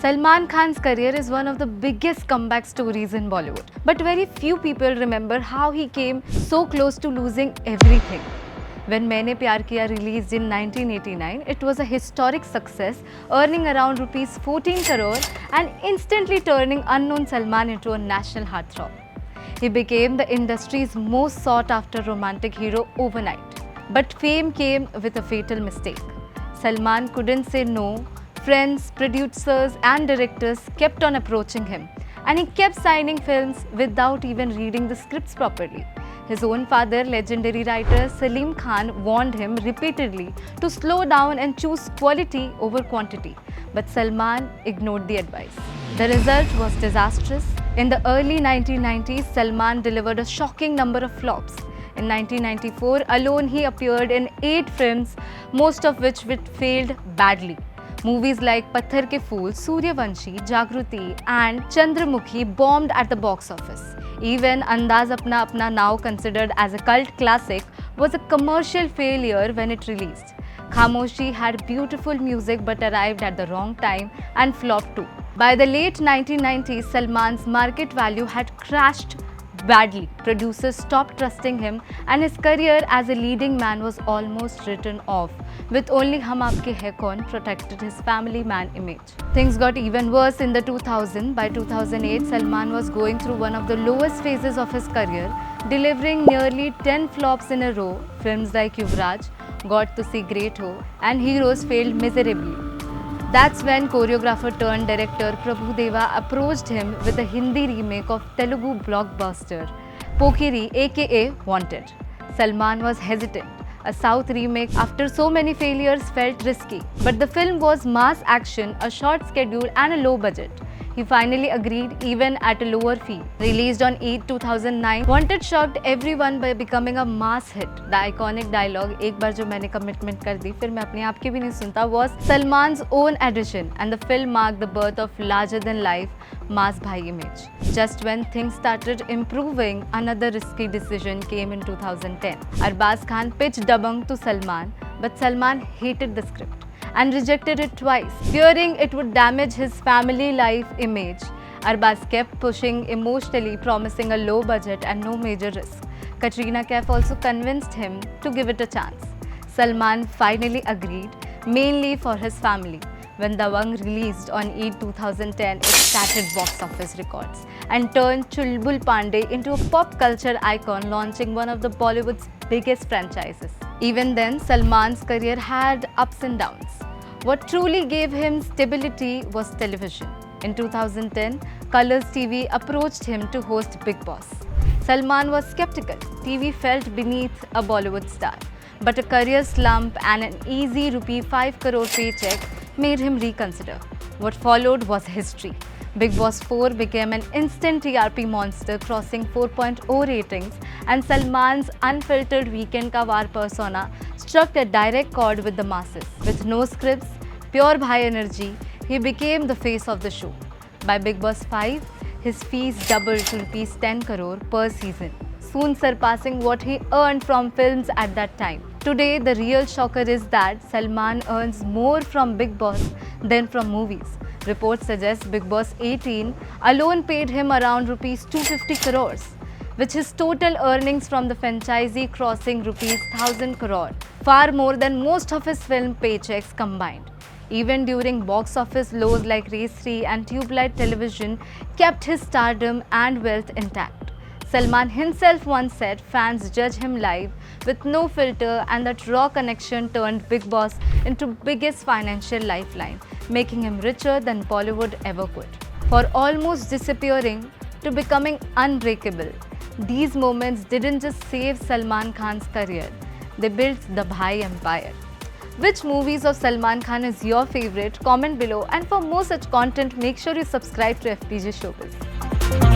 Salman Khan's career is one of the biggest comeback stories in Bollywood. But very few people remember how he came so close to losing everything. When Maine Pyar Kiya released in 1989, it was a historic success, earning around rupees 14 crore and instantly turning unknown Salman into a national heartthrob. He became the industry's most sought-after romantic hero overnight. But fame came with a fatal mistake. Salman couldn't say no. Friends, producers and directors kept on approaching him, and he kept signing films without even reading the scripts properly. His own father, legendary writer Salim Khan, warned him repeatedly to slow down and choose quality over quantity. But Salman ignored the advice. The result was disastrous. In the early 1990s, Salman delivered a shocking number of flops. In 1994 alone, he appeared in 8 films, most of which failed badly. Movies like Patthar Ke Phool, Suryavanshi, Jagruti and Chandramukhi bombed at the box office. Even Andaz Apna Apna, now considered as a cult classic, was a commercial failure when it released. Khamoshi had beautiful music but arrived at the wrong time and flopped too. By the late 1990s, Salman's market value had crashed badly. Producers stopped trusting him and his career as a leading man was almost written off, with only Hum Aapke Hai Kaun protected his family man image. Things got even worse in the 2000s. By 2008, Salman was going through one of the lowest phases of his career, delivering nearly 10 flops in a row. Films like Yuvraj, Got to See Great Ho and Heroes failed miserably. That's when choreographer turned director Prabhu Deva approached him with a Hindi remake of Telugu blockbuster Pokiri aka Wanted. Salman was hesitant. A South remake after so many failures felt risky. But the film was mass action, a short schedule and a low budget. He finally agreed even at a lower fee. Released on Eid 2009, Wanted shocked everyone by becoming a mass hit. The iconic dialogue, "एक बार जो मैंने commitment कर दी, फिर मैं अपने आप की भी नहीं सुनता," was Salman's own addition, and the film marked the birth of larger-than-life mass bhai image. Just when things started improving, another risky decision came in 2010. Arbaz Khan pitched Dabangg to Salman, but Salman hated the script and rejected it twice, fearing it would damage his family life image. Arbaz kept pushing emotionally, promising a low budget and no major risk. Katrina Kaif also convinced him to give it a chance. Salman finally agreed, mainly for his family. When Dabangg released on Eid 2010, it shattered box office records and turned Chulbul Pandey into a pop culture icon, launching one of the Bollywood's biggest franchises. Even then, Salman's career had ups and downs. What truly gave him stability was television. In 2010, Colors TV approached him to host Bigg Boss. Salman was skeptical. TV felt beneath a Bollywood star. But a career slump and an easy ₹5 crore paycheck made him reconsider. What followed was history. Bigg Boss 4 became an instant TRP monster, crossing 4.0 ratings, and Salman's unfiltered weekend ka war persona struck a direct chord with the masses. With no scripts, pure bhai energy, he became the face of the show. By Bigg Boss 5, his fees doubled to ₹10 crore per season, soon surpassing what he earned from films at that time. Today, the real shocker is that Salman earns more from Bigg Boss than from movies. Reports suggest Bigg Boss 18 alone paid him around ₹250 crores, which is total earnings from the franchisee crossing ₹1,000 crore, far more than most of his film paychecks combined. Even during box office lows like Race 3 and Tubelight Television kept his stardom and wealth intact. Salman himself once said fans judge him live with no filter, and that raw connection turned Bigg Boss into biggest financial lifeline, making him richer than Bollywood ever could. For almost disappearing to becoming unbreakable, these moments didn't just save Salman Khan's career, they built the Bhai empire. Which movies of Salman Khan is your favorite? Comment below, and for more such content, make sure you subscribe to FPJ Showbiz.